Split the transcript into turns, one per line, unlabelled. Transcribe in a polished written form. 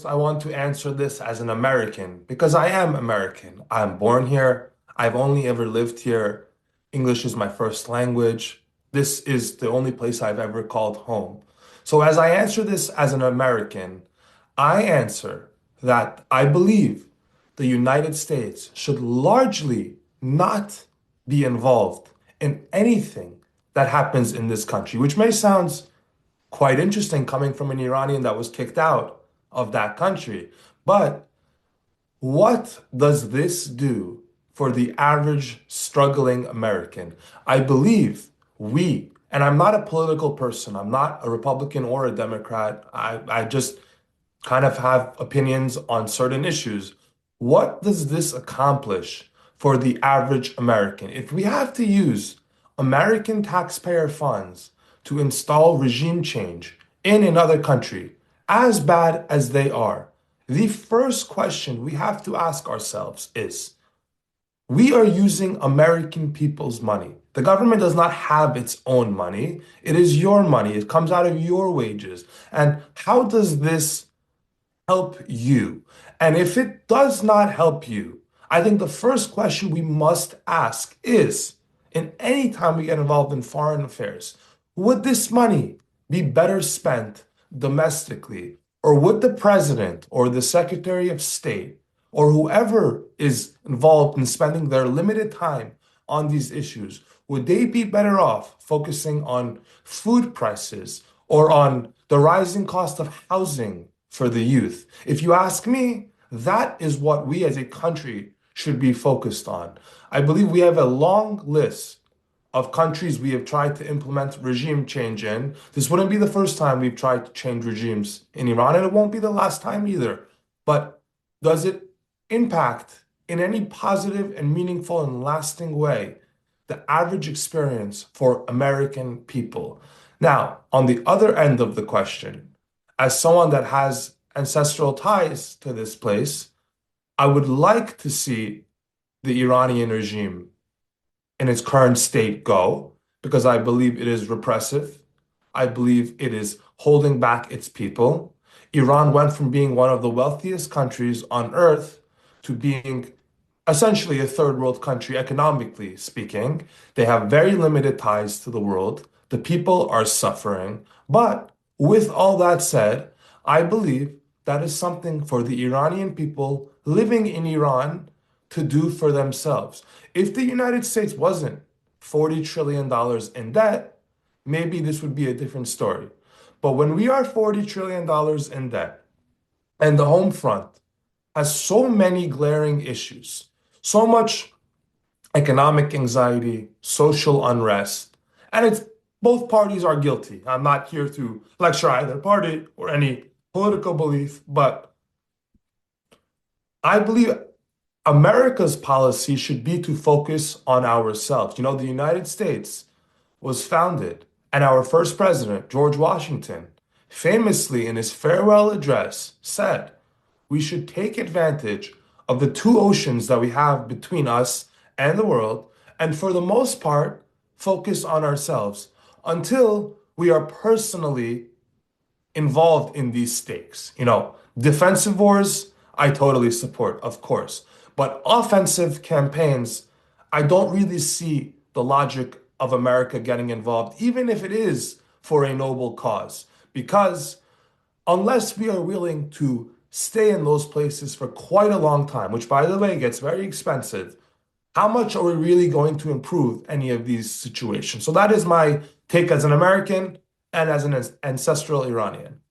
I want to answer this as an American because I am American. I'm born here. I've only ever lived here. English is my first language. This is the only place I've ever called home. So, as I answer this as an American, I answer that I believe the United States should largely not be involved in anything that happens in this country, which may sound quite interesting coming from an Iranian that was kicked out of that country. But what does this do for the average struggling American? I believe and I'm not a political person, I'm not a Republican or a Democrat. I just kind of have opinions on certain issues. What does this accomplish for the average American? If we have to use American taxpayer funds to install regime change in another country, as bad as they are, the first question we have to ask ourselves is, we are using American people's money. The government does not have its own money. It is your money. It comes out of your wages. And how does this help you? And if it does not help you, I think the first question we must ask is, in any time we get involved in foreign affairs, would this money be better spent domestically? Or would the president or the secretary of state or whoever is involved in spending their limited time on these issues, would they be better off focusing on food prices or on the rising cost of housing for the youth? If you ask me, that is what we as a country should be focused on. I believe we have a long list of countries we have tried to implement regime change in. This wouldn't be the first time we've tried to change regimes in Iran, and it won't be the last time either. But does it impact in any positive and meaningful and lasting way the average experience for American people? Now, on the other end of the question, as someone that has ancestral ties to this place, I would like to see the Iranian regime in its current state go because I believe it is repressive. I believe it is holding back its people. Iran went from being one of the wealthiest countries on earth to being essentially a third world country, economically speaking. They have very limited ties to the world. The people are suffering. But with all that said, I believe that is something for the Iranian people living in Iran to do for themselves. If the United States wasn't $40 trillion dollars in debt, maybe this would be a different story. But when we are $40 trillion dollars in debt and the home front has so many glaring issues, so much economic anxiety, social unrest, and it's both parties are guilty. I'm not here to lecture either party or any political belief, but I believe America's policy should be to focus on ourselves. You know, the United States was founded, and our first president, George Washington, famously in his farewell address said, we should take advantage of the two oceans that we have between us and the world, and for the most part, focus on ourselves until we are personally involved in these stakes. You know, defensive wars, I totally support, of course. But offensive campaigns, I don't really see the logic of America getting involved, even if it is for a noble cause. Because unless we are willing to stay in those places for quite a long time, which by the way gets very expensive, how much are we really going to improve any of these situations? So that is my take as an American and as an ancestral Iranian.